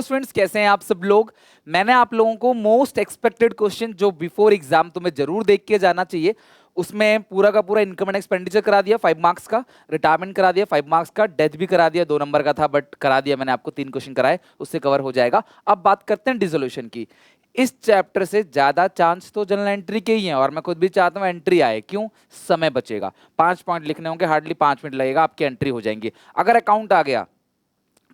Students कैसे हैं आप सब लोग। मैंने आप लोगों को मोस्ट एक्सपेक्टेड क्वेश्चन जो बिफोर एग्जाम तुम्हें जरूर देख के जाना चाहिए, उसमें पूरा का पूरा इनकम एंड एक्सपेंडिचर करा दिया 5 मार्क्स का, रिटायरमेंट करा दिया 5 मार्क्स का, डेथ भी करा दिया 2 नंबर का था बट करा दिया मैंने आपको, 3 क्वेश्चन कराए, उससे कवर हो जाएगा। अब बात करते हैं डिसोल्यूशन की। इस चैप्टर से ज्यादा चांस तो जनरल एंट्री के ही हैं और मैं खुद भी चाहता हूं एंट्री आए। क्यों? समय बचेगा, 5 पॉइंट लिखने होंगे, हार्डली 5 मिनट लगेगा, आपकी एंट्री हो जाएंगी। अगर अकाउंट आ गया,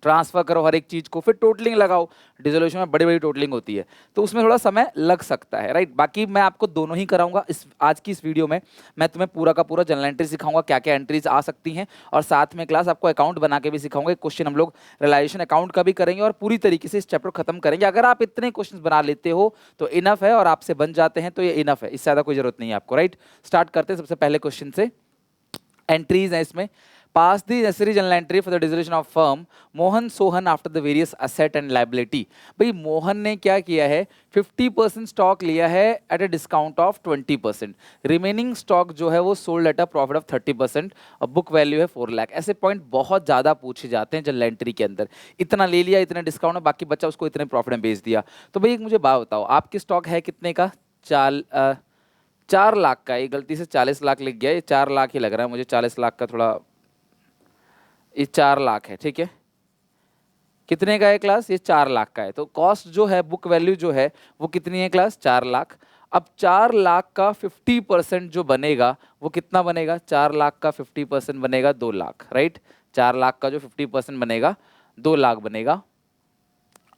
ट्रांसफर करो हर एक चीज को, फिर टोटलिंग लगाओ, डिसोल्यूशन में बड़ी बड़ी टोटलिंग होती है तो उसमें थोड़ा समय लग सकता है, राइट। बाकी मैं आपको दोनों ही कराऊंगा आज की इस वीडियो में। मैं तुम्हें पूरा का पूरा जनरल एंट्री सिखाऊंगा, क्या क्या एंट्रीज आ सकती हैं, और साथ में क्लास आपको अकाउंट बना के भी सिखाऊंगा। क्वेश्चन हम लोग रियलाइजेशन अकाउंट का भी करेंगे और पूरी तरीके से इस चैप्टर खत्म करेंगे। अगर आप इतने क्वेश्चन बना लेते हो तो इनफ है, और आपसे बन जाते हैं तो ये इनफ है, इससे ज्यादा कोई जरूरत नहीं है आपको, राइट। स्टार्ट करते हैं सबसे पहले क्वेश्चन से। एंट्रीज है इसमें। Pass the necessary journal entry for the dissolution of firm Mohan Sohan after the various asset and liability. भाई मोहन ने क्या किया है, 50% स्टॉक लिया है at a discount of 20%। Remaining stock जो है वो sold at a profit of 30% और बुक वैल्यू है 4 लाख। ऐसे पॉइंट बहुत ज्यादा पूछे जाते हैं जनरल एंट्री के अंदर। इतना ले लिया, इतने डिस्काउंट में, बाकी बच्चा उसको इतने प्रॉफिट में बेच दिया। तो भाई एक मुझे बात बताओ, आपकी स्टॉक है कितने का? 4 लाख का। ये गलती से 40 लाख लिख गया, ये 4 लाख ही लग रहा है मुझे, 40 लाख का थोड़ा, ये 4 लाख है, ठीक है। कितने का है क्लास? ये 4 लाख का है। तो कॉस्ट जो है, बुक वैल्यू जो है वो कितनी है क्लास? 4 लाख। अब 4 लाख का 50% जो बनेगा वो कितना बनेगा? 4 लाख का 50% बनेगा 2 लाख, राइट। 4 लाख का जो 50% बनेगा 2 लाख बनेगा।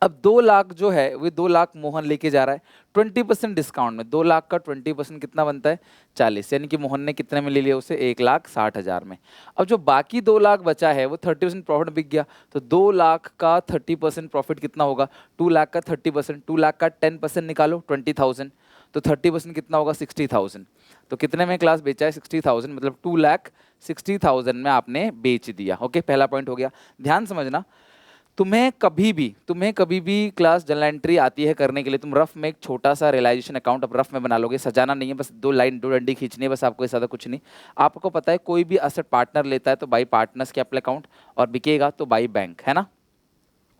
अब 2 लाख जो है वो 2 लाख मोहन लेके जा रहा है 20% डिस्काउंट में। 2 लाख का 20% कितना बनता है? 40। यानी कि मोहन ने कितने में ले लिया उसे? 1,60,000 में। अब जो बाकी 2 लाख बचा है वो 30% प्रॉफिट बिक गया, तो 2 लाख का 30% प्रॉफिट कितना होगा? 2 लाख का 30%, 2 लाख का 10% निकालो 20,000, तो 30% कितना होगा? 60,000। तो कितने में क्लास बेचा है? 60,000, मतलब 2,60,000 में आपने बेच दिया। ओके, पहला पॉइंट हो गया। ध्यान समझना, तुम्हें कभी भी क्लास जनरल एंट्री आती है करने के लिए, तुम रफ में एक छोटा सा रियलाइजेशन अकाउंट अब रफ में बना लोगे, सजाना नहीं है, बस 2 लाइन 2 डंडी खींचनी है बस आपको, इससे ज़्यादा कुछ नहीं। आपको पता है कोई भी असेट पार्टनर लेता है तो बाई पार्टनर्स कैपिटल अकाउंट, और बिकेगा तो बाई बैंक, है ना।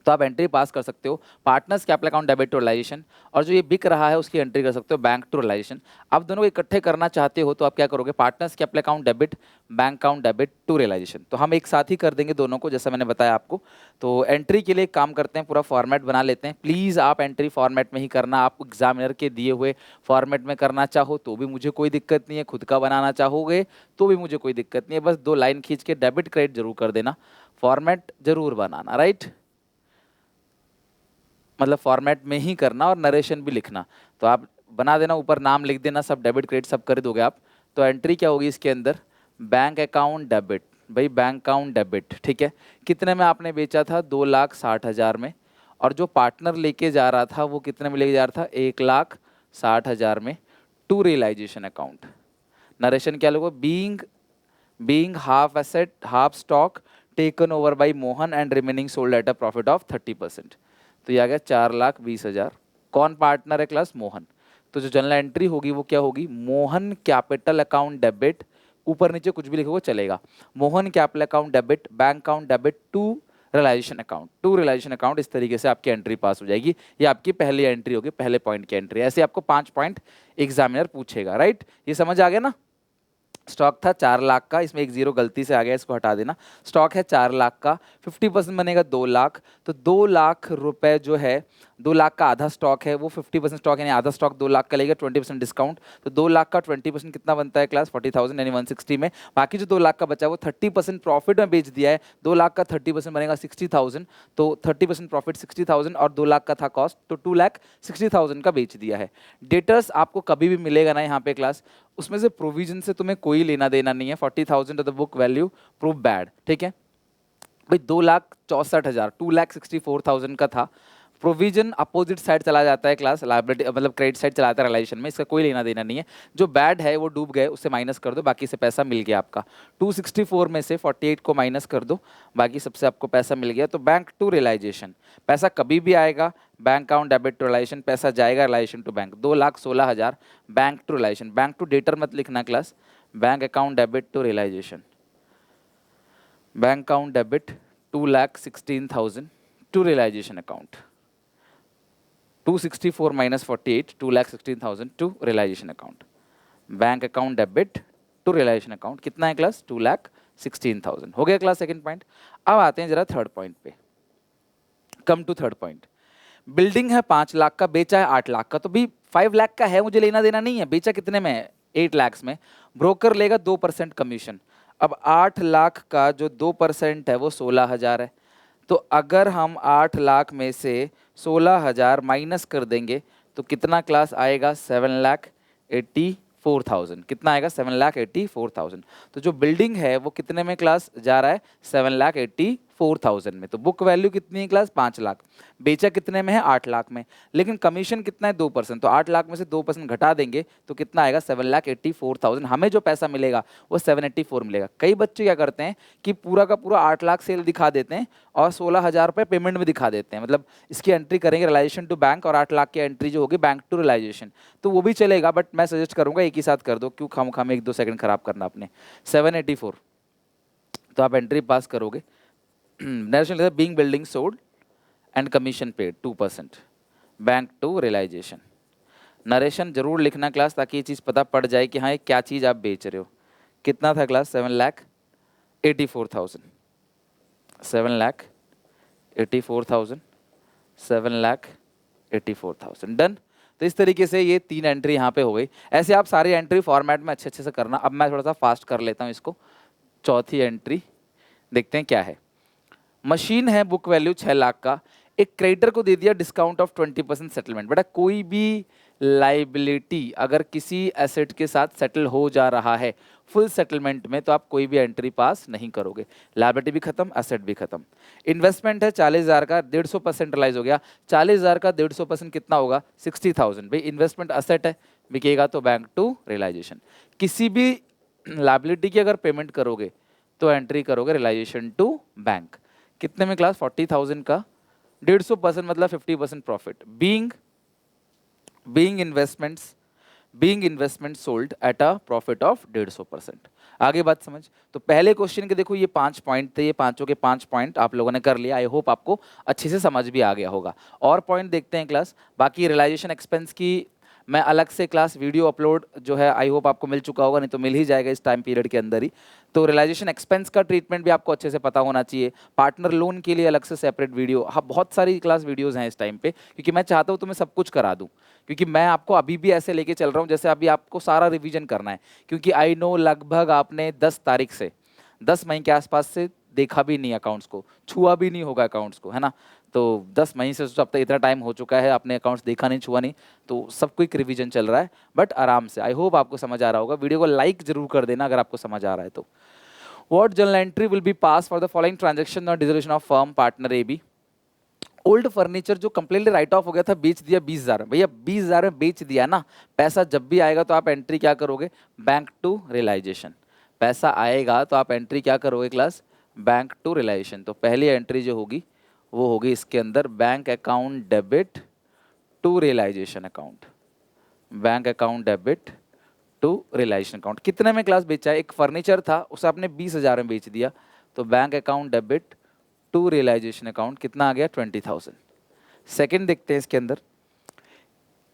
तो आप एंट्री पास कर सकते हो partners capital account debit to realization, और जो ये बिक रहा है उसकी एंट्री कर सकते हो बैंक टू रियलाइजेशन। आप दोनों को इकट्ठे करना चाहते हो तो आप क्या करोगे? Partners capital account debit, bank account debit to realisation. तो हम एक साथ ही कर देंगे दोनों को, जैसा मैंने बताया आपको। तो एंट्री के लिए एक काम करते हैं, पूरा फॉर्मेट बना लेते हैं। प्लीज़ आप एंट्री फॉर्मेट में ही करना। आप एग्जामिनर के दिए हुए फॉर्मेट में करना चाहो तो भी मुझे कोई दिक्कत नहीं है, खुद का बनाना चाहोगे तो भी मुझे कोई दिक्कत नहीं है, बस 2 लाइन खींच के डेबिट क्रेडिट जरूर कर देना, फॉर्मेट जरूर बनाना, राइट। मतलब फॉर्मेट में ही करना और नरेशन भी लिखना। तो आप बना देना, ऊपर नाम लिख देना, सब डेबिट क्रेडिट सब कर दोगे आप। तो एंट्री क्या होगी इसके अंदर? Bank account debit. भाई बैंक अकाउंट डेबिट, ठीक है। कितने में आपने बेचा था? 2,60,000 में। और जो पार्टनर लेके जा रहा था वो कितने में लेके जा रहा था? 1,60,000 में, टू रियलाइजेशन अकाउंट। नरेशन क्या लोगो? Being half asset half stock taken over by Mohan and remaining sold at a profit of 30%। तो ये आ गया 4,20,000। कौन पार्टनर है क्लास? मोहन। तो जो जनरल एंट्री होगी वो क्या होगी? मोहन कैपिटल अकाउंट डेबिट, ऊपर नीचे कुछ भी लिखोगे चलेगा, Mohan capital account debit, bank account debit to realisation account, to realisation account. इस तरीके से आपकी एंट्री पास हो जाएगी। ये आपकी पहली एंट्री होगी, पहले पॉइंट की एंट्री। ऐसे आपको 5 पॉइंट एग्जामिनर पूछेगा, राइट। ये समझ आ गया ना। स्टॉक था 4 लाख का, इसमें एक जीरो गलती से आ गया, इसको हटा देना। स्टॉक है 4 लाख का, 50% बनेगा 2 लाख। तो 2 लाख रुपए जो है, 2 लाख का आधा स्टॉक है, वो 50% स्टॉक यानी आधा स्टॉक 2 लाख का लेगा, 20% डिस्काउंट। तो 2 लाख का 20% कितना बनता है क्लास? 40,000 यानी 160 में। बाकी जो 2 लाख का बचा वो 30% प्रॉफिट में बेच दिया है। 2 लाख का 30% बनेगा 60,000, तो 30% प्रॉफिट 60,000, और 2 लाख का था कॉस्ट, तो 2,60,000 का बेच दिया है। डेटर्स आपको कभी भी मिलेगा ना यहाँ पे क्लास, उसमें से प्रोविजन से तुम्हें कोई लेना देना नहीं है। 40,000 of the book value prove bad, ठीक है भाई। 2,64,000, 2,64,000 का था। प्रोविजन अपोजिट साइड चला जाता है क्लास, लायबिलिटी मतलब क्रेडिट साइड चलाता है रियलाइजेशन में, इसका कोई लेना देना नहीं है। जो बैड है वो डूब गए, उससे माइनस कर दो, बाकी से पैसा मिल गया आपका। 264 में से 48 को माइनस कर दो, बाकी सबसे आपको पैसा मिल गया। तो बैंक टू रियलाइजेशन, पैसा कभी भी आएगा, bank account debit to realization, पैसा जाएगा realization to bank. 2,16,000 bank to realization, bank to debtor मत लिखना class, bank account debit to realization, bank account debit 2,16,000 to realisation account. 264 minus 48, 2,16,000 to realization account. Bank account debit to realisation account कितना है class? 2,16,000। हो गया class second point. अब आते हैं जरा थर्ड पॉइंट पे। Come to third point. Building है 5 लाख का, बेचा है 8 लाख का, तो भी 5 लाख का है, मुझे लेना देना नहीं है। बेचा कितने में है? 8 लाख में। ब्रोकर लेगा 2% कमीशन। अब 8 लाख का जो 2% है वो 16,000 है। तो अगर हम 8 लाख में से 16,000 माइनस कर देंगे तो कितना क्लास आएगा? 7,84,000। कितना आएगा? 7,84,000। तो जो बिल्डिंग है वो कितने में क्लास जा रहा है? 7,84,000 में। तो बुक वैल्यू कितनी है क्लास? 5 लाख। बेचा कितने में है? 8 लाख में। लेकिन कमीशन कितना है? 2%। तो 8 लाख में से 2% घटा देंगे तो कितना आएगा? 7,84,000। हमें जो पैसा मिलेगा वो 784 मिलेगा। कई बच्चे क्या करते हैं कि पूरा का पूरा 8 लाख सेल दिखा देते हैं और 16,000 रुपये पेमेंट में दिखा देते हैं। मतलब इसकी एंट्री करेंगे रिलाइजेशन टू बैंक और 8 लाख की एंट्री जो होगी बैंक टू रिलाइजेशन, तो वो भी चलेगा, बट मैं सजेस्ट करूंगा एक ही साथ कर दो, क्यों खाम 1-2 सेकंड खराब करना अपने। 784 तो आप एंट्री पास करोगे। Narration being building sold and commission paid 2% bank to realization. Narration जरूर लिखना क्लास, ताकि ये चीज़ पता पड़ जाए कि हाँ ये क्या चीज़ आप बेच रहे हो। कितना था क्लास? 7,84,000। 7,84,000, 7,84,000 डन। तो इस तरीके से ये 3 एंट्री यहाँ पे हो गई। ऐसे आप सारी एंट्री फॉर्मेट में अच्छे अच्छे से करना। अब मैं थोड़ा सा फास्ट कर लेता हूँ इसको। चौथी एंट्री देखते हैं क्या है। मशीन है, बुक वैल्यू 6 लाख का, एक क्रेडिटर को दे दिया डिस्काउंट ऑफ 20% सेटलमेंट। बेटा कोई भी लाइबिलिटी अगर किसी एसेट के साथ सेटल हो जा रहा है फुल सेटलमेंट में, तो आप कोई भी एंट्री पास नहीं करोगे। लाइबिलिटी भी खत्म, एसेट भी खत्म। इन्वेस्टमेंट है 40,000 का, 150% रिलाइज हो गया। 40,000 का 150% कितना होगा? 60,000। भाई इन्वेस्टमेंट एसेट है, बिकेगा तो बैंक टू रियलाइजेशन। किसी भी लाइबिलिटी की अगर पेमेंट करोगे तो एंट्री करोगे रियलाइजेशन टू बैंक। कितने में क्लास? 40,000 का 150% मतलब 50% profit. Being investment sold at a profit of 150%। आगे बात समझ। तो पहले क्वेश्चन के देखो ये 5 पॉइंट थे, ये पांचों के 5 पॉइंट आप लोगों ने कर लिया। आई होप आपको अच्छे से समझ भी आ गया होगा। और पॉइंट देखते हैं क्लास। बाकी रियलाइजेशन एक्सपेंस की मैं अलग से क्लास वीडियो अपलोड जो है आई होप आपको मिल चुका होगा, नहीं तो मिल ही जाएगा इस टाइम पीरियड के अंदर ही। तो रियलाइजेशन एक्सपेंस का ट्रीटमेंट भी आपको अच्छे से पता होना चाहिए। पार्टनर लोन के लिए अलग से सेपरेट वीडियो। हाँ बहुत सारी क्लास वीडियोस हैं इस टाइम पे, क्योंकि मैं चाहता हूँ तुम्हें सब कुछ करा दूँ, क्योंकि मैं आपको अभी भी ऐसे लेके चल रहा हूँ जैसे अभी आपको सारा रिवीजन करना है। क्योंकि आई नो लगभग आपने 10 तारीख से 10 मई के आसपास से देखा भी नहीं अकाउंट्स को, छुआ भी नहीं होगा अकाउंट्स को, है ना। तो 10 मई से अब तक इतना टाइम हो चुका है, आपने अकाउंट्स देखा नहीं, छुआ नहीं, तो सब क्विक रिवीजन चल रहा है, बट आराम से। आई होप आपको समझ आ रहा होगा। वीडियो को लाइक जरूर कर देना अगर आपको समझ आ रहा है तो। What journal entry will be pass for the following transaction और dissolution of firm partner A B. Old furniture जो कंप्लीटली राइट ऑफ हो गया था, बेच दिया 20,000 में। भैया 20,000 में बेच दिया ना, पैसा जब भी आएगा तो आप एंट्री क्या करोगे? Bank to realization. पैसा आएगा तो आप एंट्री क्या करोगे क्लास? Bank to realisation. तो पहली एंट्री जो होगी वो होगी इसके अंदर bank account debit to realisation account. Bank account debit to realisation account. कितने में क्लास बेचा है? एक फर्नीचर था उसे आपने 20,000 में बेच दिया, तो bank account debit to realisation account कितना आ गया? 20,000। सेकंड देखते हैं इसके अंदर।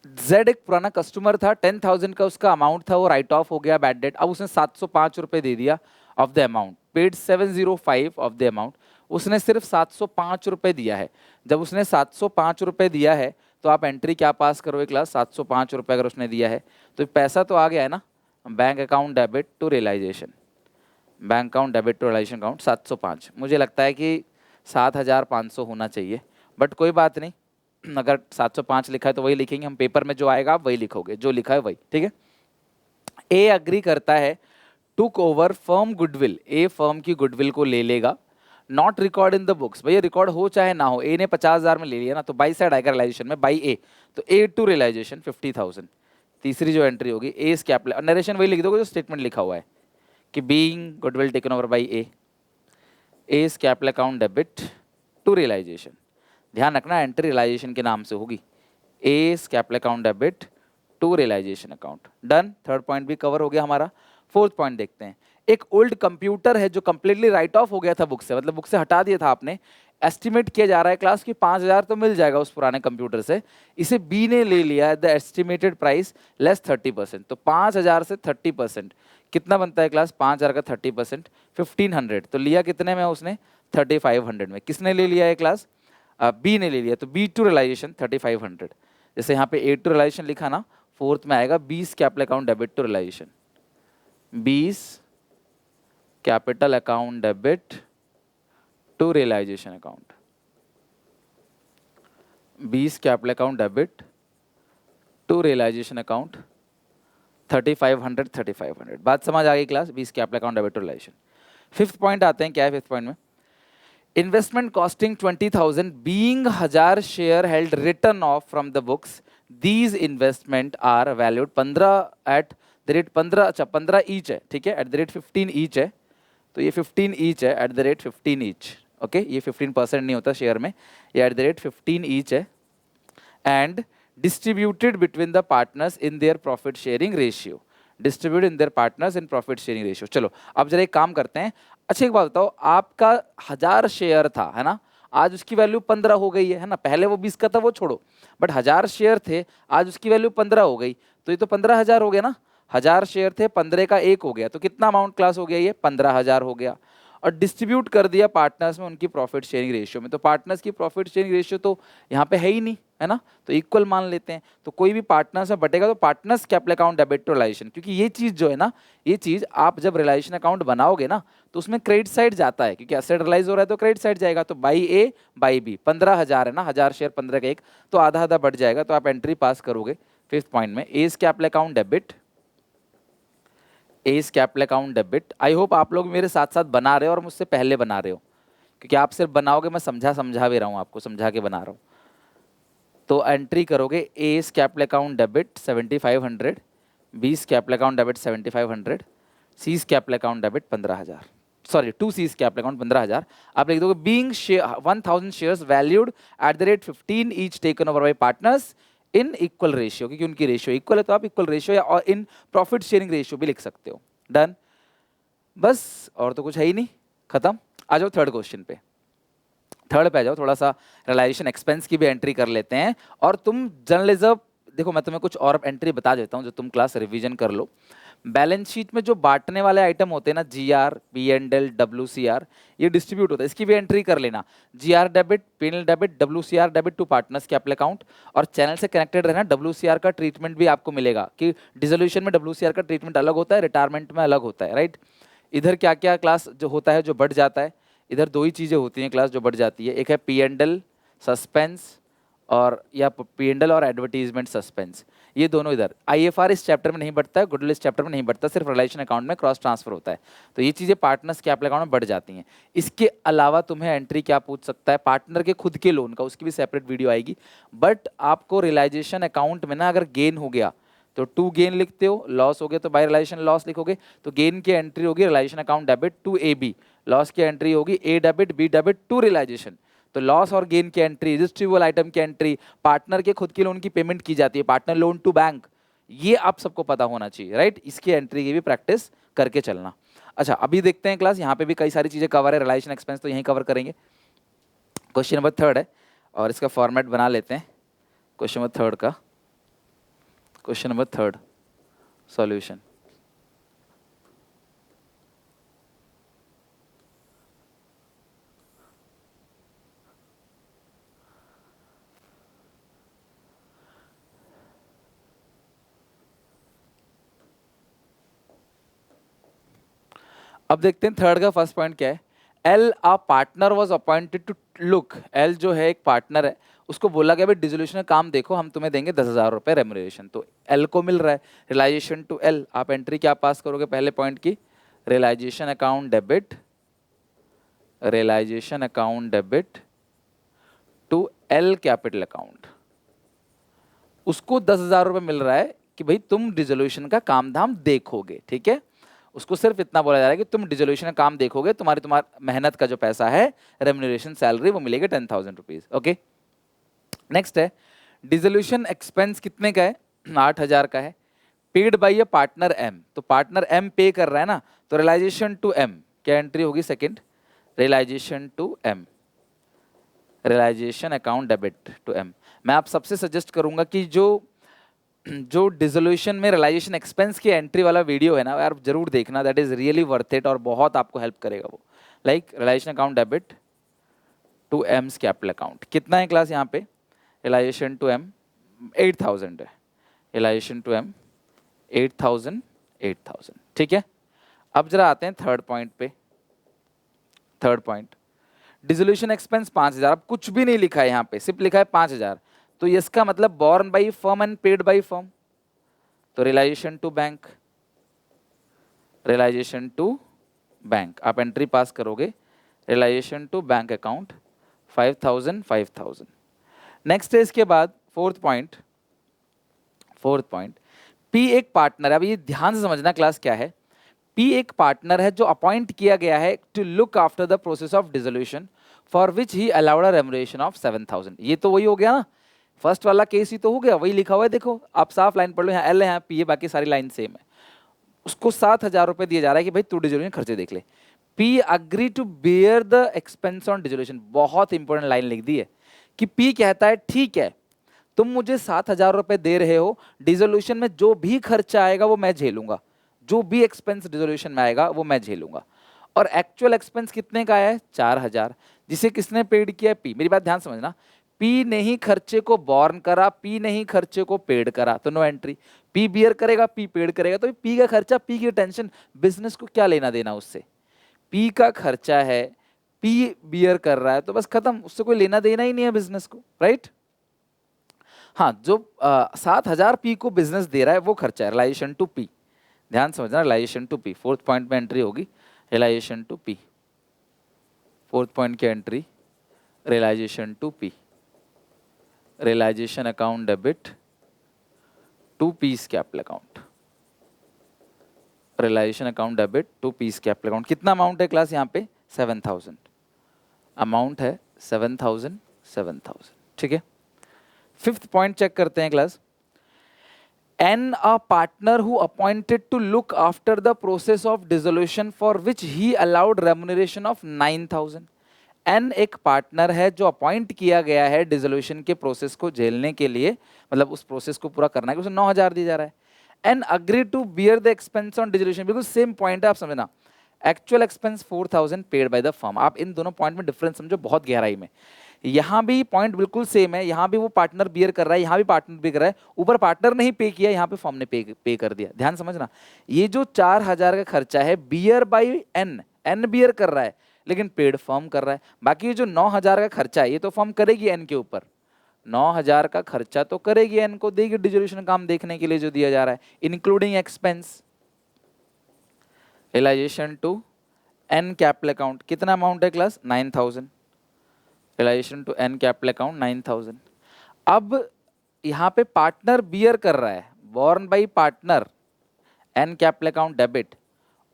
जेड एक पुराना कस्टमर था, 10,000 का उसका अमाउंट था, वो राइट ऑफ हो गया बैड डेट। अब उसने 705 रुपये दे दिया of the amount, paid 705 of the amount. उसने सिर्फ 705 रुपये दिया है। जब उसने 705 रुपये दिया है तो आप एंट्री क्या पास करोगे क्लास? 705 रुपये अगर उसने दिया है तो पैसा तो आ गया है ना, bank account debit to realization. Bank account debit to realisation account 705। मुझे लगता है कि 7,500 होना चाहिए, बट कोई बात नहीं, अगर 705 लिखा है तो वही लिखेंगे हम। पेपर में जो आएगा आप वही लिखोगे, जो लिखा है वही, ठीक है। ए अग्री करता है टुक ओवर फर्म गुडविल। ए फर्म की गुडविल को ले लेगा। Not record in the books. भैया रिकॉर्ड हो चाहे ना हो, ए ने 50,000 में ले लिया ना, तो बाई साइड आएगा रियलाइजेशन में, बाई ए। तो ए टू रियलाइजेशन 50,000। तीसरी जो एंट्री होगी ए कैपिटल, नरेशन वही लिख दोगे जो स्टेटमेंट लिखा हुआ है कि being goodwill taken over by A, A's capital account debit to realization. ध्यान रखना एंट्री रियलाइजेशन के नाम से होगी, A's capital account debit to realisation account. Done. Third point भी कवर हो गया हमारा। फोर्थ पॉइंट देखते हैं। एक ओल्ड कंप्यूटर है जो कंप्लीटली राइट ऑफ हो गया था बुक से, मतलब बुक से हटा दिया था आपने। एस्टिमेट किया जा रहा है क्लास कि 5,000 तो मिल जाएगा उस पुराने कंप्यूटर से, इसे बी ने ले लिया द एस्टिमेटेड प्राइस लेस 30%, तो 5,000 से 30% कितना बनता है क्लास, 5,000 का 30% 1,500, तो लिया कितने में उसने 3,500 में, किसने ले लिया है क्लास, बी ने ले लिया, तो बी टू रियलाइजेशन 3,500, जैसे यहाँ पे ए टू रियलाइजेशन लिखा ना, फोर्थ में आएगा 20 capital account debit to realization, 20 capital account debit to realisation account, 20 capital account debit to realisation account 3,500 बात समझ आ गई class, 20 capital account debit to realization. Fifth point आते हैं, क्या है फिफ्थ पॉइंट में, investment costing 20,000 being 1,000 share held return off from the books, these investment are valued 15 at the rate 15, अच्छा 15 ईच है, ठीक है, एट द रेट 15 ईच है, तो ये 15 ईच है eight the rate 15 each, okay, ये 15% नहीं होता शेयर में, ये एट द रेट 15 ईच है, and distributed between the partners in their profit sharing ratio, distributed in their partners in profit sharing ratio. चलो अब जरा एक काम करते हैं, अच्छा एक बात बताओ, आपका 1,000 शेयर था, है ना, आज उसकी वैल्यू 15 हो गई है ना, पहले वो 20 का था वो छोड़ो, बट 1,000 शेयर थे, आज उसकी वैल्यू 15 हो गई, तो ये तो 15,000 हो गया ना, 1,000 शेयर थे, 15 का 1 हो गया, तो कितना अमाउंट क्लास हो गया, ये 15,000 हो गया, और डिस्ट्रीब्यूट कर दिया पार्टनर्स में उनकी प्रॉफिट शेयरिंग रेशियो में, तो पार्टनर्स की प्रॉफिट शेयरिंग रेशियो तो यहाँ पे है ही नहीं, है ना, तो इक्वल मान लेते हैं, तो कोई भी पार्टनर्स में बटेगा तो partners capital account debit to realization, क्योंकि ये चीज जो है ना, ये चीज आप जब रियलाइजेशन अकाउंट बनाओगे ना, तो उसमें क्रेडिट साइड जाता है, क्योंकि एसेट रियलाइज हो रहा है तो क्रेडिट साइड जाएगा, तो बाई ए बाई बी, 15,000 है ना, 1,000 शेयर 15 का 1, तो आधा आधा बढ़ जाएगा, तो आप एंट्री पास करोगे फिफ्थ पॉइंट में, A's capital account debit, A's capital account debit. I hope आप लोग मेरे साथ साथ बना रहे हो और मुझसे पहले बना रहे हो, क्योंकि आप सिर्फ बनाओगे, मैं समझा भी रहा हूँ आपको, समझा के बना रहा हूँ, तो एंट्री करोगे A's capital account debit 7,500, 20 capital account debit 7,500, C's capital account debit 15,000, sorry to C's capital account 15,000, आप लिख दोगे being 1,000 shares valued at the rate 15 each taken over by partners in equal ratio, क्योंकि उनकी ratio equal है तो आप equal ratio या और इन प्रॉफिट शेयरिंग रेशियो भी लिख सकते हो, डन, बस और तो कुछ है ही नहीं, खत्म। आ जाओ थर्ड क्वेश्चन पे, थर्ड पे आ जाओ, थोड़ा सा रियलाइजेशन एक्सपेंस की भी एंट्री कर लेते हैं, और तुम जनरल रिजर्व, देखो मैं तुम्हें कुछ और एंट्री बता देता हूँ जो तुम क्लास रिवीजन कर लो। बैलेंस शीट में जो बांटने वाले आइटम होते हैं ना, जीआर, पी&एल, डब्ल्यूसीआर, ये डिस्ट्रीब्यूट होता है, इसकी भी एंट्री कर लेना, GR debit, P&L debit, WCR debit to partners capital account, और चैनल से कनेक्टेड रहना, डब्ल्यूसीआर का ट्रीटमेंट भी आपको मिलेगा, कि डिसोल्यूशन में डब्ल्यूसीआर का ट्रीटमेंट अलग होता है, रिटायरमेंट में अलग होता है, राइट। इधर क्या क्या क्लास जो होता है जो बढ़ जाता है, इधर दो ही चीज़ें होती हैं क्लास जो बढ़ जाती है, एक है पी&एल सस्पेंस, और या पी&एल और एडवर्टीजमेंट सस्पेंस, ये दोनों इधर, आईएफआर इस चैप्टर में नहीं बढ़ता है, गुडविल इस चैप्टर में नहीं बढ़ता, सिर्फ रिलेशन अकाउंट में क्रॉस ट्रांसफर होता है, तो ये चीज़ें पार्टनर्स कैपिटल अकाउंट में बढ़ जाती हैं। इसके अलावा तुम्हें एंट्री क्या पूछ सकता है, पार्टनर के खुद के लोन का, उसकी भी सेपरेट वीडियो आएगी, बट आपको रियलाइजेशन अकाउंट में ना अगर गेन हो गया तो टू गेन लिखते हो, लॉस हो गया तो बाय रियलाइजेशन लॉस लिखोगे, तो गेन की एंट्री होगी realisation account debit to A B, loss की एंट्री होगी A debit B debit to realisation, तो लॉस और गेन की एंट्री, रजिस्ट्रेबल आइटम की एंट्री, पार्टनर के खुद के लोन की पेमेंट की जाती है, पार्टनर लोन टू बैंक, ये आप सबको पता होना चाहिए, राइट, इसकी एंट्री की भी प्रैक्टिस करके चलना। अच्छा अभी देखते हैं क्लास, यहाँ पे भी कई सारी चीजें कवर है, रियलाइजेशन एक्सपेंस तो यहीं कवर करेंगे। क्वेश्चन नंबर थर्ड है, और इसका फॉर्मेट बना लेते हैं क्वेश्चन नंबर थर्ड का, क्वेश्चन नंबर थर्ड सॉल्यूशन। अब देखते हैं थर्ड का फर्स्ट पॉइंट क्या है, L a partner was appointed to look, L जो है एक पार्टनर है, उसको बोला गया भाई डिसोल्यूशन का काम देखो, हम तुम्हें देंगे 10,000 रुपये रेम्युनरेशन, तो एल को मिल रहा है, रियलाइजेशन टू एल, आप एंट्री क्या पास करोगे पहले पॉइंट की, realization account debit, realization account debit to L capital account, उसको 10,000 रुपये मिल रहा है कि भाई तुम डिसोल्यूशन का काम धाम देखोगे, ठीक है, उसको सिर्फ इतना बोला जा रहा है कि तुम डिसोल्यूशन का काम देखोगे, तुम्हारा मेहनत का जो पैसा है रेम्युनरेशन सैलरी वो मिलेगी 10,000 रुपीज, ओके। नेक्स्ट है डिसोल्यूशन एक्सपेंस कितने का है, 8,000 का है, paid by a partner M, तो पार्टनर एम पे कर रहा है ना, तो रियलाइजेशन टू एम क्या एंट्री होगी, second realization to M, realization account debit to M. मैं आप सबसे सजेस्ट करूंगा कि जो डिसोल्यूशन में रियलाइजेशन एक्सपेंस की एंट्री वाला वीडियो है ना यार, जरूर देखना, that is really worth it और बहुत आपको हेल्प करेगा वो। Like realisation account debit to M's capital account, कितना है क्लास यहाँ पे? रियलाइजेशन टू एम 8000 है, रियलाइजेशन टू एम 8000 8000, ठीक है। अब जरा आते हैं थर्ड पॉइंट पे। थर्ड पॉइंट, डिसोल्यूशन एक्सपेंस 5000, अब कुछ भी नहीं लिखा है यहाँ पे, सिर्फ लिखा है 5000, तो इसका मतलब borne by firm and paid by firm, तो realisation to bank, realisation to bank आप एंट्री पास करोगे, realisation to bank account 5000 5000। Next है इसके बाद fourth point. Fourth point, P एक पार्टनर है, अब ये ध्यान से समझना क्लास क्या है। पी एक पार्टनर है जो अपॉइंट किया गया है to look after the process of dissolution for which he allowed a remuneration of 7000। ये तो वही हो गया ना, फर्स्ट वाला केस ही तो हो गया, वही लिखा हुआ है, देखो आप साफ लाइन पढ़ लो, यहाँ एल है, यहाँ पी है, बाकी सारी लाइन सेम है। उसको 7000 रुपए दिया जा रहा है कि भाई तू डिसोल्यूशन खर्चे देख ले। P agree to bear the expense on dissolution, बहुत इंपॉर्टेंट लाइन लिख दी है कि पी कहता है ठीक है तुम मुझे 7000 रुपए दे रहे हो, डिसोल्यूशन में जो भी खर्चा आएगा वो मैं झेलूंगा, जो भी एक्सपेंस डिसोल्यूशन में आएगा वो मैं झेलूंगा। और एक्चुअल एक्सपेंस कितने का आया है? 4000, जिसे किसने पेड किया है? पी। मेरी बात ध्यान समझना, पी ने ही खर्चे को बॉर्न करा, पी ने ही खर्चे को पेड करा, तो नो एंट्री। पी बियर करेगा, पी पेड करेगा, तो पी का खर्चा, पी की टेंशन, बिजनेस को क्या लेना देना उससे? पी का खर्चा है, पी बियर कर रहा है, तो बस खत्म, उससे कोई लेना देना ही नहीं है बिजनेस को, राइट। हाँ, जो 7000 पी को बिजनेस दे रहा है वो खर्चा है, रियलाइजेशन टू पी। ध्यान समझना, realisation to P, fourth point में एंट्री होगी realisation to P. Fourth point की entry realisation to P, realisation account debit to P's capital account, realisation account debit to P's capital account. कितना amount है class यहाँ पे? 7000 amount है, 7000 7000, ठीक है। फिफ्थ पॉइंट चेक करते हैं class, N a partner who appointed to look after the process of dissolution for which he allowed remuneration of 9000। N एक पार्टनर है जो अपॉइंट किया गया है डिसोल्यूशन के प्रोसेस को झेलने के लिए, मतलब उस प्रोसेस को पूरा करना है, उसे 9000 दिया जा रहा है। N agree to bear the expense on dissolution, बिल्कुल सेम पॉइंट है, आप समझना। Actual expense 4000 paid by the firm. आप इन दोनों पॉइंट में डिफरेंस समझो बहुत गहराई में। यहाँ भी पॉइंट बिल्कुल सेम है, यहाँ भी वो पार्टनर बियर कर रहा है, यहाँ भी पार्टनर बियर कर रहा है, ऊपर पार्टनर ने ही पे किया, यहाँ पे फर्म ने पे कर दिया। ध्यान समझना, ये जो 4000 का खर्चा है bear by N, N bear कर रहा है लेकिन पेड फर्म कर रहा है। बाकी ये जो 9000 का खर्चा है ये तो फर्म करेगी एन के ऊपर, 9000 का खर्चा तो करेगी, एन को देगी डिसोल्यूशन काम देखने के लिए जो दिया जा रहा है, including expense. Realisation to N capital account, कितना अमाउंट है class? 9000, realisation to N capital account 9000। अब यहाँ पे पार्टनर बियर कर रहा है, borne by partner, N capital account debit,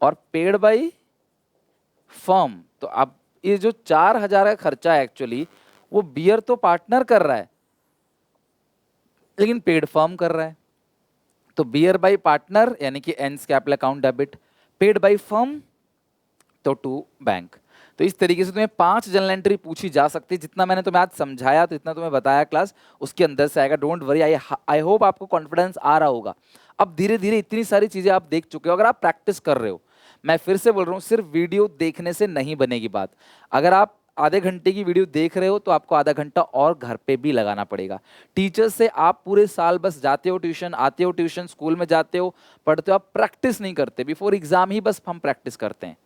और पेड बाई फर्म। तो अब ये जो 4000 का खर्चा है एक्चुअली वो बियर तो पार्टनर कर रहा है लेकिन पेड फर्म कर रहा है, तो बियर बाई पार्टनर यानी कि N capital account debit, paid by firm तो टू बैंक। तो इस तरीके से तुम्हें 5 जर्नल एंट्री पूछी जा सकती है। जितना मैंने तुम्हें आज समझाया तो इतना तुम्हें बताया क्लास उसके अंदर से आएगा, डोंट वरी। आई होप आपको कॉन्फिडेंस आ रहा होगा। अब धीरे धीरे इतनी सारी चीजें आप देख चुके हो, अगर आप प्रैक्टिस कर रहे हो, मैं फिर से बोल रहा हूँ, सिर्फ वीडियो देखने से नहीं बनेगी बात। अगर आप आधे घंटे की वीडियो देख रहे हो तो आपको आधा घंटा और घर पे भी लगाना पड़ेगा। टीचर्स से आप पूरे साल बस जाते हो ट्यूशन, आते हो ट्यूशन, स्कूल में जाते हो, पढ़ते हो, आप प्रैक्टिस नहीं करते। बिफोर एग्जाम ही बस हम प्रैक्टिस करते हैं,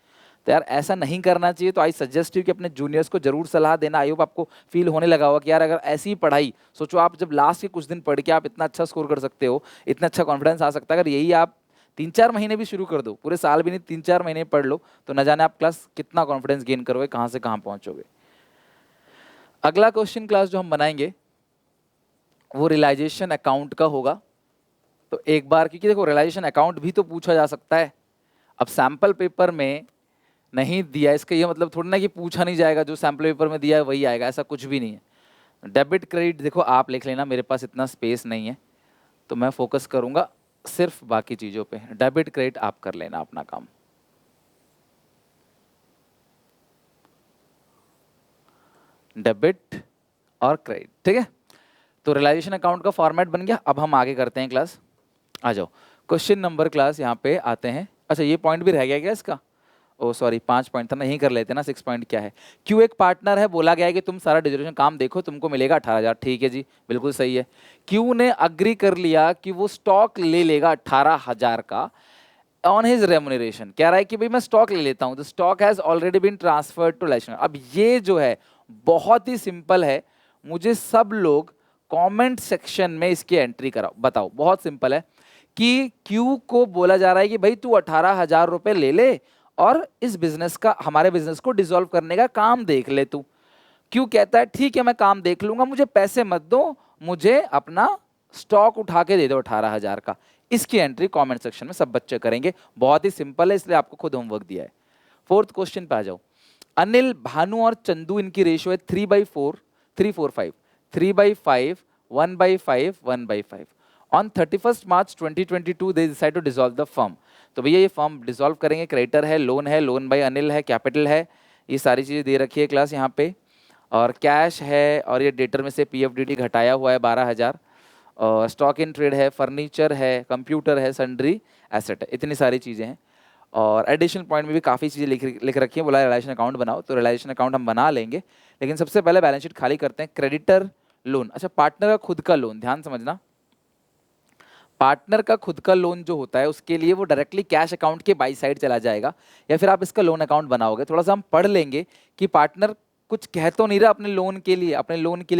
तो यार ऐसा नहीं करना चाहिए। तो आई सजेस्ट यू कि अपने जूनियर्स को जरूर सलाह देना। आई होप आपको फील होने लगा होगा कि यार अगर ऐसी ही पढ़ाई, सोचो आप जब लास्ट के कुछ दिन पढ़ के आप इतना अच्छा स्कोर कर सकते हो, इतना अच्छा कॉन्फिडेंस आ सकता है, अगर यही आप 3-4 महीने भी शुरू कर दो, पूरे साल भी नहीं 3-4 महीने पढ़ लो, तो न जाने आप क्लास कितना कॉन्फिडेंस गेन करोगे, कहाँ से कहाँ पहुँचोगे। अगला क्वेश्चन क्लास जो हम बनाएंगे वो रियलाइजेशन अकाउंट का होगा। तो एक बार, क्योंकि देखो रियलाइजेशन अकाउंट भी तो पूछा जा सकता है। अब सैम्पल पेपर में नहीं दिया इसका ये मतलब थोड़ी ना कि पूछा नहीं जाएगा, जो सैम्पल पेपर में दिया है वही आएगा, ऐसा कुछ भी नहीं है। डेबिट क्रेडिट देखो आप लिख लेना, मेरे पास इतना स्पेस नहीं है तो मैं फोकस करूंगा सिर्फ बाकी चीजों पे। डेबिट क्रेडिट आप कर लेना अपना काम। डेबिट और क्रेडिट, ठीक है। तो रियलाइजेशन अकाउंट का फॉर्मेट बन गया। अब हम आगे करते हैं क्लास, आ जाओ क्वेश्चन नंबर क्लास यहाँ पे आते हैं। अच्छा ये पॉइंट भी रह गया क्या इसका, ओ सॉरी 5 पॉइंट था ना, यहीं कर लेते ना। 6 पॉइंट क्या है, क्यू एक पार्टनर है, बोला गया है कि तुम सारा डिस्ट्रीब्यूशन काम देखो, तुमको मिलेगा 18,000, ठीक है जी बिल्कुल सही है। क्यू ने अग्री कर लिया कि वो स्टॉक ले लेगा 18,000 का ऑन हिज रेमुनरेशन, कह रहा है कि भाई मैं स्टॉक ले लेता हूं, the stock has already been transferred to licence. अब ये जो है बहुत ही सिंपल है, मुझे सब लोग कमेंट सेक्शन में इसकी एंट्री कराओ, बताओ बहुत सिंपल है कि क्यू को बोला जा रहा है कि भाई तू 18,000 रुपए ले ले और इस बिजनेस का, हमारे बिजनेस को डिसॉल्व करने का काम देख ले तू। क्यू कहता है ठीक है मैं काम देख लूंगा, मुझे पैसे मत दो, मुझे अपना स्टॉक उठा के दे दो 18,000 का। इसकी एंट्री कमेंट सेक्शन में सब बच्चे करेंगे, बहुत ही सिंपल है, इसलिए आपको खुद होमवर्क दिया है। फोर्थ क्वेश्चन पे आ जाओ। अनिल, भानु और चंदू, इनकी रेशियो है 3/4, 3/4/5, 3/5, 1/5, 1/5। On 31st March 2022 they decide to dissolve the firm. तो भैया ये फर्म डिसॉल्व करेंगे, क्रेडिटर है, लोन बाय अनिल है, कैपिटल है, ये सारी चीज़ें दे रखी है क्लास यहाँ पे, और कैश है, और ये डेटर में से PFDD घटाया हुआ है 12,000, और स्टॉक इन ट्रेड है, फर्नीचर है, कंप्यूटर है, सन्ड्री एसेट है, इतनी सारी चीज़ें हैं। और एडिशनल पॉइंट में भी काफ़ी चीज़ें लिख रखी है, बोला रियलाइजेशन अकाउंट बनाओ, तो रियलाइजेशन अकाउंट हम बना लेंगे, लेकिन सबसे पहले बैलेंस शीट खाली करते हैं। क्रेडिटर लोन, अच्छा पार्टनर का खुद का लोन, ध्यान समझना, पार्टनर का खुद का लोन जो होता है उसके लिए वो डायरेक्टली कैश अकाउंट के बाई साइड चला जाएगा, या फिर आप इसका लोन अकाउंट बनाओगे। थोड़ा सा हम पढ़ लेंगे कि पार्टनर कुछ कह तो नहीं रहा अपने लोन के लिए,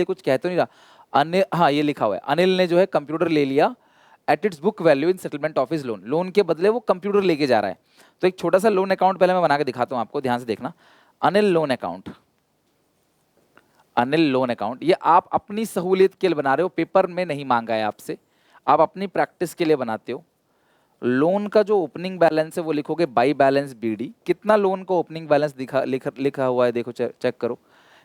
कुछ कह तो नहीं रहा। अनिल, हाँ ये लिखा हुआ है, अनिल ने जो है कंप्यूटर ले लिया at its book value in settlement of his loan, loan के बदले वो कंप्यूटर लेके जा रहा है। तो एक छोटा सा लोन अकाउंट पहले मैं बना के दिखाता हूँ आपको, ध्यान से देखना। Anil loan account, Anil loan account, ये आप अपनी सहूलियत के लिए बना रहे हो, पेपर में नहीं मांगा है आपसे, आप अपनी प्रैक्टिस के लिए बनाते हो। लोन का जो ओपनिंग बैलेंस है वो लिखोगे बाई बैलेंस BD, कितना लोन का ओपनिंग बैलेंस लिखा हुआ है देखो, चेक करो,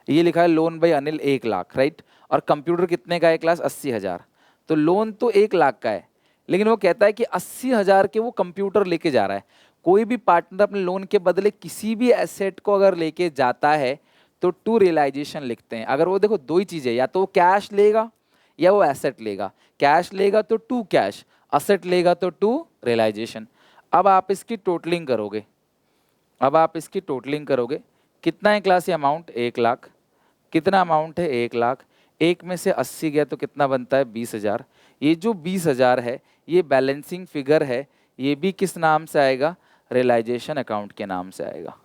ये लिखा है लोन बाई अनिल 1,00,000, राइट। और कंप्यूटर कितने का है क्लास, 80,000। तो लोन तो 1,00,000 का है, लेकिन वो कहता है कि 80,000 के वो कंप्यूटर लेके जा रहा है। कोई भी पार्टनर अपने लोन के बदले किसी भी एसेट को अगर लेके जाता है तो टू रियलाइजेशन लिखते हैं। अगर वो देखो दो ही चीजें, या तो वो कैश लेगा या वो एसेट लेगा, कैश लेगा तो टू कैश, असेट लेगा तो टू रियलाइजेशन। अब आप इसकी टोटलिंग करोगे, कितना है क्लास ये अमाउंट, 1,00,000, कितना अमाउंट है 1,00,000, एक में से 80 गया तो कितना बनता है 20,000। ये जो 20,000 है ये बैलेंसिंग फिगर है, ये भी किस नाम से आएगा, रियलाइजेशन अकाउंट के नाम से आएगा।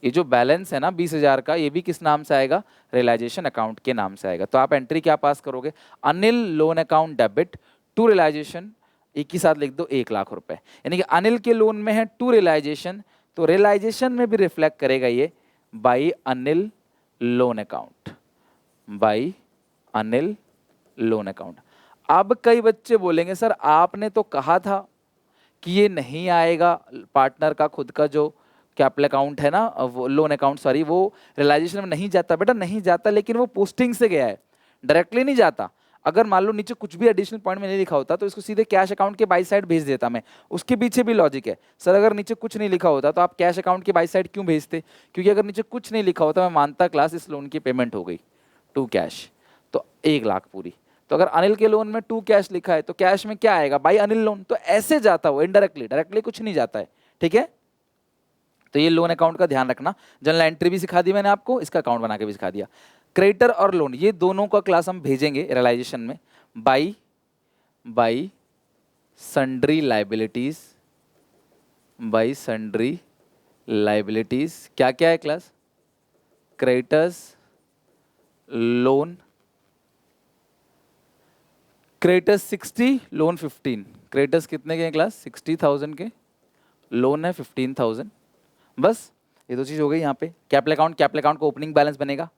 ये जो बैलेंस है ना 20,000 का, ये भी किस नाम से आएगा, रियलाइजेशन अकाउंट के नाम से आएगा। तो आप एंट्री क्या पास करोगे, Anil loan account debit to realisation, एक ही साथ लिख दो 1,00,000 रुपए, यानी कि अनिल के लोन में है टू रियलाइजेशन, तो रियलाइजेशन में भी रिफ्लेक्ट करेगा ये by Anil loan account, by Anil loan account. अब कई बच्चे बोलेंगे सर आपने तो कहा था कि ये नहीं आएगा, पार्टनर का खुद का जो कैपिटल अकाउंट है ना, वो लोन अकाउंट सॉरी, वो रियलाइजेशन में नहीं जाता। बेटा नहीं जाता, लेकिन वो पोस्टिंग से गया है, डायरेक्टली नहीं जाता। अगर मान लो नीचे कुछ भी एडिशनल पॉइंट में नहीं लिखा होता तो इसको सीधे कैश अकाउंट के बाई साइड भेज देता मैं, उसके पीछे भी लॉजिक है। सर अगर नीचे कुछ नहीं लिखा होता तो आप कैश अकाउंट के बाई साइड क्यों भेजते, क्योंकि अगर नीचे कुछ नहीं लिखा होता मैं मानता क्लास इस लोन की पेमेंट हो गई टू कैश, तो 1,00,000 पूरी। तो अगर अनिल के लोन में टू कैश लिखा है तो कैश में क्या आएगा, बाई अनिल लोन, तो ऐसे जाता हो इनडायरेक्टली, डायरेक्टली कुछ नहीं जाता है, ठीक है। तो ये लोन अकाउंट का ध्यान रखना, जनरल एंट्री भी सिखा दी मैंने आपको, इसका अकाउंट बना के भी सिखा दिया। क्रेडिटर और लोन ये दोनों का क्लास हम भेजेंगे रियलाइजेशन में, by sundry liabilities, by sundry liabilities. क्या क्या है class, creditors, loan, creditors 60, loan 15। Creditors कितने के हैं क्लास, 60,000 के, लोन है 15,000। बस ये दो चीज हो गई यहाँ पे। कैपिटल अकाउंट का ओपनिंग बैलेंस बनेगा,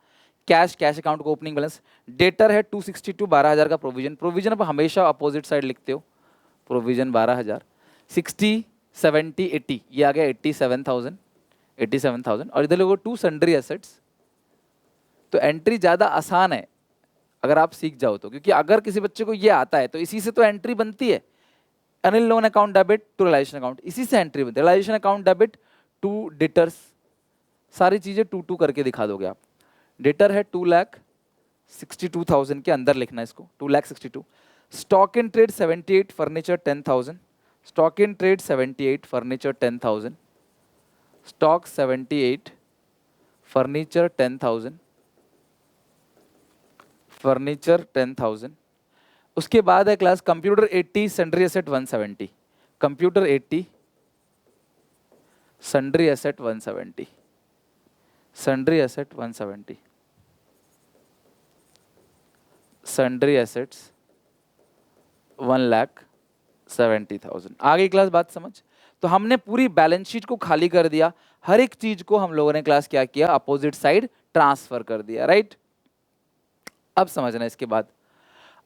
कैश अकाउंट का ओपनिंग बैलेंस। डेटर है 262, 12,000 का प्रोविजन आप हमेशा अपोजिट साइड लिखते हो, प्रोविजन 12,000। 60, 70, 80, ये आ गया 87,000। और इधर लोगों टू सन्ड्री एसेट्स। तो एंट्री ज्यादा आसान है अगर आप सीख जाओ तो, क्योंकि अगर किसी बच्चे को ये आता है तो इसी से तो एंट्री बनती है। Anil loan account debit to realisation account, इसी से एंट्री बनती है। Realisation account debit to debtors, सारी चीजें 2 करके दिखा दोगे आप। डेटर है 2,00,000, 62,000 के अंदर लिखना है इसको, 2,62,000। Stock in trade 78, furniture 10,000। Stock in trade 78, furniture 10,000। Stock 78, furniture 10,000, furniture 10,000। उसके बाद है class computer 80, sundry asset 170। Computer 80, sundry asset 170, sundry asset 170, sundry assets 1,70,000। आगे क्लास बात समझ। तो हमने पूरी बैलेंस शीट को खाली कर दिया, हर एक चीज को हम लोगों ने क्लास क्या किया, अपोजिट साइड ट्रांसफर कर दिया, राइट। अब समझना इसके बाद,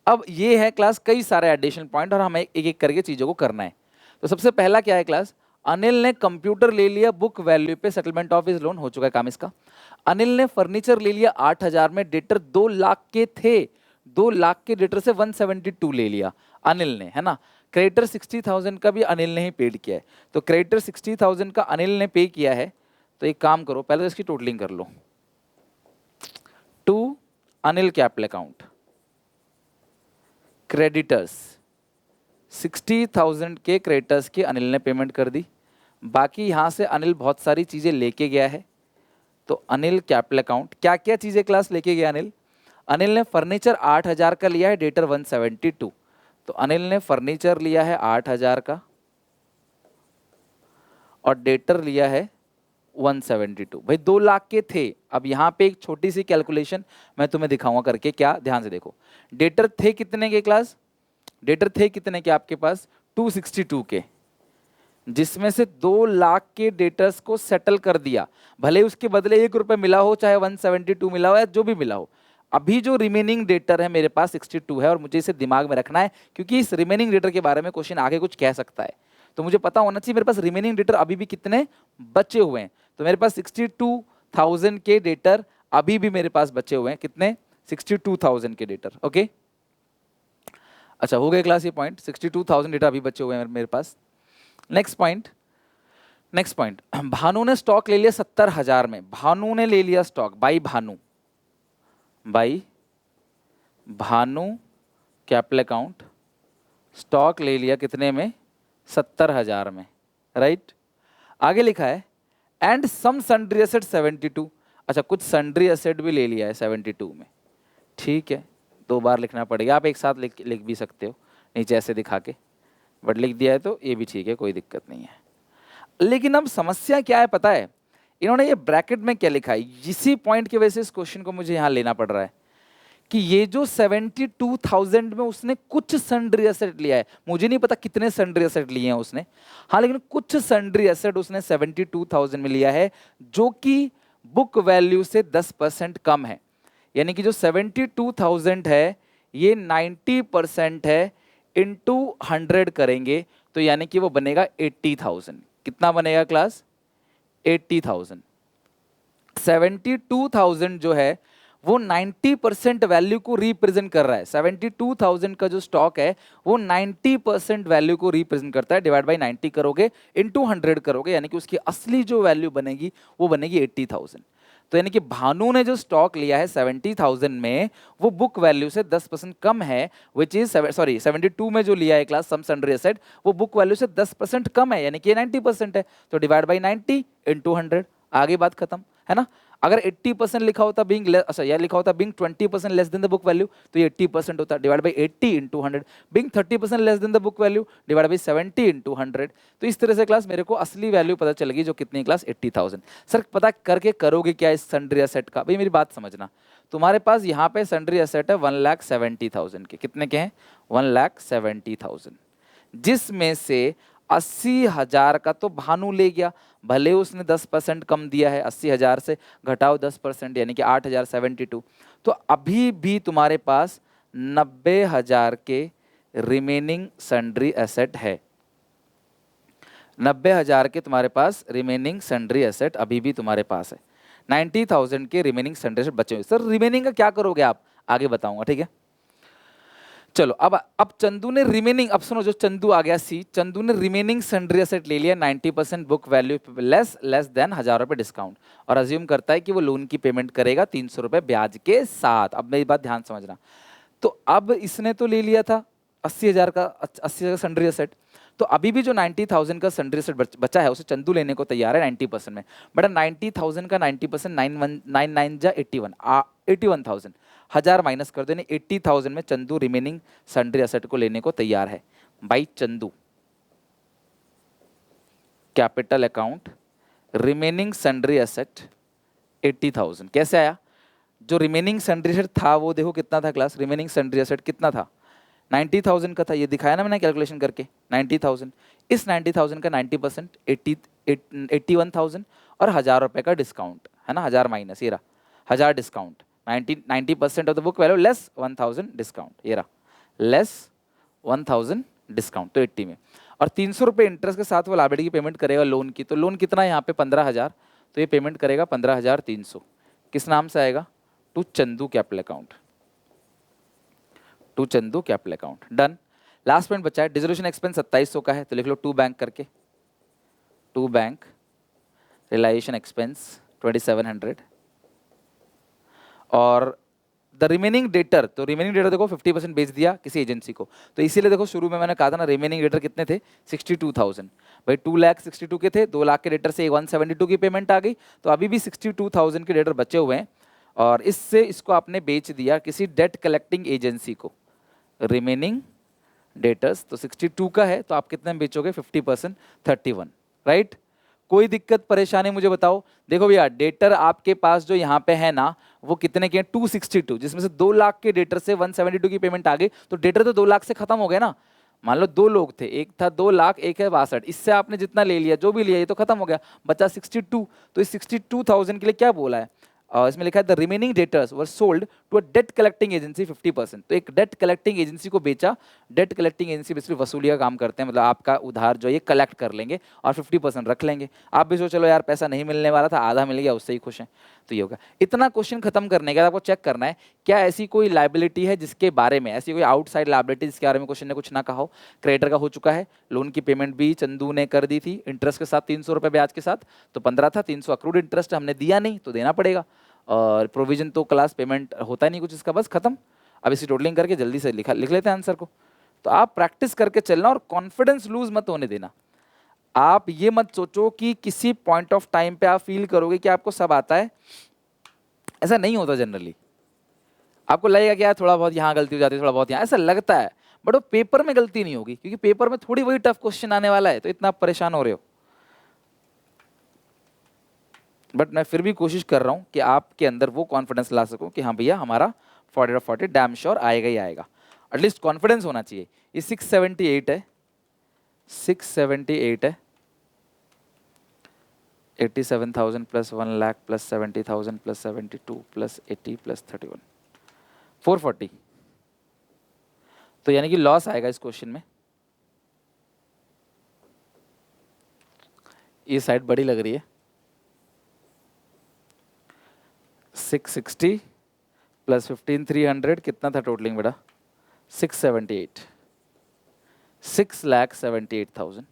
अब ये है क्लास कई सारे एडिशनल पॉइंट और हमें एक एक करके चीजों को करना है। तो सबसे पहला क्या है क्लास, अनिल ने कंप्यूटर ले लिया बुक वैल्यू पे, सेटलमेंट ऑफ हिज लोन, हो चुका है काम इसका। अनिल ने फर्नीचर ले लिया 8,000 में, डेटर 2 लाख के थे, 2 लाख के डेटर से 172 ले लिया अनिल ने, है ना। क्रेडिटर 60,000 का भी अनिल ने ही पेड किया है, तो क्रेडिटर 60,000 का अनिल ने पे किया है। तो एक काम करो, पहले तो इसकी टोटलिंग कर लो। To Anil capital account, creditors 60,000 के क्रेडिटर्स की अनिल ने पेमेंट कर दी। बाकी यहां से अनिल बहुत सारी चीजें लेके गया है, तो अनिल कैपिटल अकाउंट क्या क्या चीजें क्लास लेके गया अनिल। अनिल ने फर्नीचर 8,000 का लिया है, डेटर 172, तो अनिल ने फर्नीचर लिया है 8,000 का और डेटर लिया है 172। भाई 2 लाख के थे। अब यहाँ पे एक छोटी सी कैलकुलेशन मैं तुम्हें दिखाऊंगा करके, क्या ध्यान से देखो। डेटर थे कितने के क्लास, डेटर थे कितने के आपके पास, 262 के, जिसमें से 2 लाख के डेटर्स को सेटल कर दिया, भले उसके बदले 1 रुपए मिला हो, चाहे 172 मिला हो या जो भी मिला हो। अभी जो रिमेनिंग डेटर है मेरे पास 62 है और मुझे इसे दिमाग में रखना है, क्योंकि इस रिमेनिंग डेटर के बारे में क्वेश्चन आगे कुछ कह सकता है, तो मुझे पता होना चाहिए मेरे पास रिमेनिंग डेटर अभी भी कितने बचे हुए हैं। तो मेरे पास 62,000 के डेटर अभी भी मेरे पास बचे हुए हैं, कितने, 62,000 के डेटर, ओके। अच्छा हो गए क्लास ये पॉइंट, 62,000 डेटा अभी बचे हुए हैं मेरे पास। Next point, next point, Bhanu ने स्टॉक ले लिया 70,000 में, भानु ने ले लिया stock, by Bhanu, by Bhanu capital account, stock ले लिया कितने में, 70,000 में, राइट। आगे लिखा है एंड सम सन्ड्री एसेट 72। अच्छा कुछ सन्ड्री एसेट भी ले लिया है 72 में, ठीक है, 2 बार लिखना पड़ेगा, आप एक साथ लिख भी सकते हो नीचे ऐसे दिखा के, बट लिख दिया है तो ये भी ठीक है, कोई दिक्कत नहीं है। लेकिन अब समस्या क्या है पता है, इन्होंने ये ब्रैकेट में क्या लिखा है, इसी पॉइंट की वजह से इस क्वेश्चन को मुझे यहाँ लेना पड़ रहा है कि ये जो 72,000 में उसने कुछ सन्ड्री एसेट लिया है, मुझे नहीं पता कितने सन्ड्री एसेट लिए हैं उसने, हाँ लेकिन कुछ सन्ड्री एसेट उसने 72,000 में लिया है, जो कि बुक वैल्यू से 10% कम है। यानी कि जो 72,000 है ये 90% है, इंटू 100 करेंगे तो यानी कि वो बनेगा 80,000। कितना बनेगा क्लास, 80,000। 72,000 जो है वो 90% वैल्यू को रिप्रेजेंट कर रहा है। 72,000 का जो स्टॉक है वो 90% वैल्यू को रिप्रेजेंट करता है। डिवाइड बाई 90 करोगे, इंटू 100 करोगे, यानी कि उसकी असली जो वैल्यू बनेगी वो बनेगी 80,000। तो यानी कि भानु ने जो स्टॉक लिया है 70,000 में, वो बुक वैल्यू से 10% कम है, विच इज 72 में जो लिया है क्लास सम सन्ड्री एसेट, वो बुक वैल्यू से 10% कम है, यानी कि 90% है। तो डिवाइड बाई 90 इंटू 100, आगे बात खत्म, है ना। अगर 80% लिखा होता बीइंग लेस, अच्छा या लिखा होता being 20% less than the book value, तो ये 80% होता, divide by 80 into 100। Being 30% less than the book value, divide by 70 into 100। तो इस तरह से क्लास मेरे को असली वैल्यू पता चलेगी, जो कितनी क्लास 80,000। सर पता करके करोगे क्या इस सन्ड्री एसेट का, भाई मेरी बात समझना, तुम्हारे पास यहाँ पे सन्ड्री एसेट है 1,70,000 के, कितने के हैं, 1,70,000, जिसमें से 80,000 का तो भानु ले गया, भले उसने 10% कम दिया है, 80,000 से घटाओ 10% यानी कि 8,072। तो अभी भी तुम्हारे पास 90,000 के रिमेनिंग सन्ड्री एसेट है। 90,000 के तुम्हारे पास रिमेनिंग सन्ड्री एसेट अभी भी तुम्हारे पास है। 90,000 के रिमेनिंग सन्ड्री एसेट बचे हुए। सर रिमेनिंग का क्या करोगे आप, आगे बताऊंगा, ठीक है। चलो अब चंदू ने रिमेनिंग, अब सुनो, जो चंदू आ गया सी, चंदू ने रिमेनिंग सन्ड्री एसेट ले लिया 90% बुक वैल्यू लेस देन 1,000 रुपए डिस्काउंट, और अज्यूम करता है कि वो लोन की पेमेंट करेगा 300 रुपए ब्याज के साथ। अब मेरी बात ध्यान समझना, तो अब इसने तो ले लिया था 80,000 का, 80,000 का सन्ड्री एसेट, तो अभी भी जो 90,000 का सन्ड्री एसेट बचा है उसे चंदू लेने को तैयार है 90% में। बट 90,000 का 90% 9 जा 81, 81,000, 1,000 माइनस कर दो, यानी 80,000 में चंदू रिमेनिंग सन्ड्री एसेट को लेने को तैयार है। By Chandu capital account remaining sundry asset 80,000 कैसे आया? जो रिमेनिंग सन्ड्री एसेट था वो देखो कितना था क्लास, रिमेनिंग सन्ड्री एसेट कितना था? 90,000 का था, ये दिखाया ना मैंने कैलकुलेशन करके 90,000। इस 90,000 का 90% 81,000 और 1,000 रुपए का डिस्काउंट है ना, 1,000 माइनस, ये रहा 1,000 discount, 90% of the book value less 1,000 discount, ये रहा लेस 1,000 डिस्काउंट, तो 80 में। और 300 रुपये इंटरेस्ट के साथ वो लाइबिलिटी की पेमेंट करेगा लोन की, तो लोन कितना है यहाँ पे 15,000, तो ये पेमेंट करेगा 15,300। किस नाम से आएगा? To Chandu capital account, to Chandu capital account. Done. Last point बचा है, डिसोल्यूशन एक्सपेंस 2700 का है, तो लिख लो टू बैंक करके, टू बैंक रिलाइजेशन एक्सपेंस 2700, और द रिमेनिंग डेटर, तो रिमेनिंग डेटर देखो 50% बेच दिया किसी एजेंसी को, तो इसीलिए देखो शुरू में मैंने कहा था ना रिमेनिंग डेटर कितने थे 62,000, भाई 2,62,000 के थे, 2 लाख के डेटर से 172 की पेमेंट आ गई, तो अभी भी 62,000 के डेटर बचे हुए हैं, और इससे इसको आपने बेच दिया किसी डेट कलेक्टिंग एजेंसी को। रिमेनिंग डेटर्स तो 62 का है, तो आप कितने में बेचोगे 50%, 31, राइट। कोई दिक्कत परेशानी मुझे बताओ। देखो भैया डेटर आपके पास जो यहाँ पे है ना वो कितने के हैं 262, जिसमें से 2 लाख के डेटर से 172 की पेमेंट आ गई, तो डेटर तो 2 लाख से खत्म हो गए ना। मान लो 2 लोग थे, एक था 2 लाख, एक है 62, इससे आपने जितना ले लिया जो भी लिया ये तो खत्म हो गया, बचा 62। तो इस 62,000 के लिए क्या बोला है, इसमें लिखा है the remaining debtors were sold to a debt collecting agency 50%, तो एक डेट कलेक्टिंग एजेंसी को बेचा। डेट कलेक्टिंग एजेंसी बेसिकली वसूली का काम करते हैं, मतलब आपका उधार जो ये कलेक्ट कर लेंगे और 50% रख लेंगे। आप भी सोच चलो यार पैसा नहीं मिलने वाला था, आधा मिल गया, उससे ही खुश हैं, तो ये होगा। इतना क्वेश्चन खत्म करने के बाद आपको चेक करना है क्या ऐसी कोई लाइबिलिटी है जिसके बारे में, ऐसी कोई आउटसाइड लाइबिलिटी जिसके बारे में क्वेश्चन ने कुछ ना कहा हो। क्रेडिटर का हो चुका है, लोन की पेमेंट भी चंदू ने कर दी थी इंटरेस्ट के साथ 300 रुपये ब्याज के साथ, तो 15 था, 300 अक्रूड इंटरेस्ट हमने दिया नहीं तो देना पड़ेगा, और प्रोविजन तो क्लास पेमेंट होता नहीं कुछ इसका, बस खत्म। अब इसी टोटलिंग करके जल्दी से लिख लेते हैं आंसर को। तो आप प्रैक्टिस करके चलना और कॉन्फिडेंस लूज मत होने देना। आप ये मत सोचो कि किसी पॉइंट ऑफ टाइम पे आप फील करोगे कि आपको सब आता है, ऐसा नहीं होता जनरली। आपको लगेगा कि यार थोड़ा बहुत यहाँ गलती हो जाती है, थोड़ा बहुत यहाँ, ऐसा लगता है, बट वो पेपर में गलती नहीं होगी, क्योंकि पेपर में थोड़ी वही टफ क्वेश्चन आने वाला है, तो इतना आप परेशान हो रहे हो। बट मैं फिर भी कोशिश कर रहा हूं कि आपके अंदर वो कॉन्फिडेंस ला सकूं कि हाँ भैया हमारा 40 डैम श्योर आएगा ही आएगा, एटलीस्ट कॉन्फिडेंस होना चाहिए। ये 678 है, 678 है, 87,000 plus 1 lakh plus 70,000 plus 72 plus 80 plus 31, 440, तो यानी कि लॉस आएगा इस क्वेश्चन में। ये साइड बड़ी लग रही है, 660 प्लस 15,300 कितना था टोटलिंग बेटा 678, 6,78,000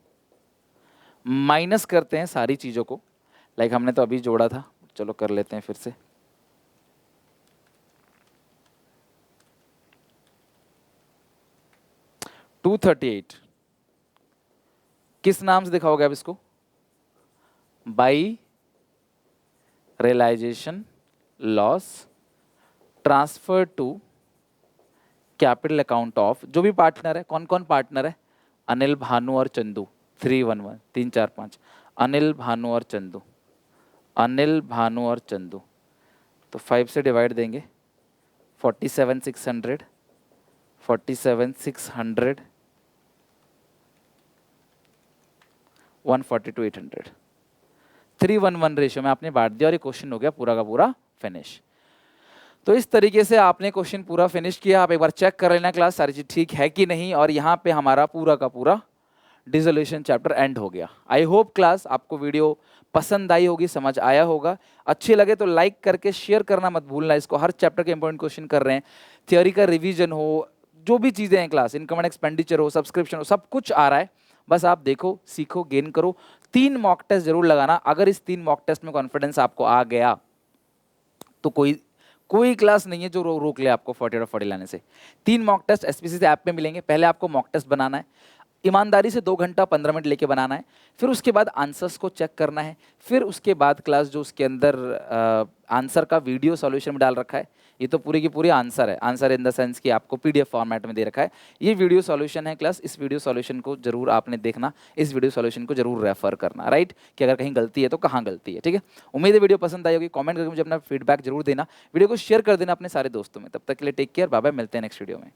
माइनस करते हैं सारी चीज़ों को, लाइक हमने तो अभी जोड़ा था, चलो कर लेते हैं फिर से। $238 किस नाम से दिखाओगे आप इसको? By realisation loss transfer to capital account of, जो भी पार्टनर है, कौन कौन पार्टनर है, अनिल, भानु और चंदू, 311 3 4 5, अनिल, भानु और चंदू, अनिल, भानु और चंदू, तो 5 से डिवाइड देंगे, 47,600, 47,600, 142,800, 311 रेशियो में आपने बांट दिया और ये क्वेश्चन हो गया पूरा का पूरा फिनिश। तो इस तरीके से आपने क्वेश्चन पूरा फिनिश किया। आप एक बार चेक कर लेना क्लास सारी चीज ठीक है कि नहीं, और यहाँ पे हमारा पूरा का पूरा डिसोल्यूशन चैप्टर एंड हो गया। आई होप क्लास आपको वीडियो पसंद आई होगी, समझ आया होगा। अच्छी लगे तो लाइक करके शेयर करना मत भूलना इसको, हर चैप्टर के इंपॉर्टेंट क्वेश्चन कर रहे हैं, थियोरी का रिवीजन हो, जो भी चीज़ें हैं क्लास, इनकम एंड एक्सपेंडिचर हो, सब्सक्रिप्शन हो, सब कुछ आ रहा है। बस आप देखो, सीखो, गेन करो। 3 मॉक टेस्ट जरूर लगाना। अगर इस 3 मॉक टेस्ट में कॉन्फिडेंस आपको आ गया तो कोई कोई क्लास नहीं है जो रोक ले आपको 40 और 40 लाने से। 3 मॉक टेस्ट एसपीसी से ऐप पे मिलेंगे। पहले आपको मॉक टेस्ट बनाना है, ईमानदारी से 2 घंटा 15 मिनट लेके बनाना है। फिर उसके बाद आंसर्स को चेक करना है। फिर उसके बाद क्लास जो उसके अंदर आंसर का वीडियो सॉल्यूशन में डाल रखा है, ये तो पूरी की पूरी आंसर है, आंसर इन द सेंस कि आपको पीडीएफ फॉर्मेट में दे रखा है। ये वीडियो सॉल्यूशन है क्लास, इस वीडियो सॉल्यूशन को जरूर आपने देखना, इस वीडियो सॉल्यूशन को जरूर रेफर करना, राइट, कि अगर कहीं गलती है तो कहाँ गलती है, ठीक है। उम्मीद है वीडियो पसंद आई होगी। कमेंट करके मुझे अपना फीडबैक जरूर देना, वीडियो को शेयर कर देना अपने सारे दोस्तों में। तब तक के लिए टेक केयर, बाय बाय, मिलते हैं नेक्स्ट वीडियो में।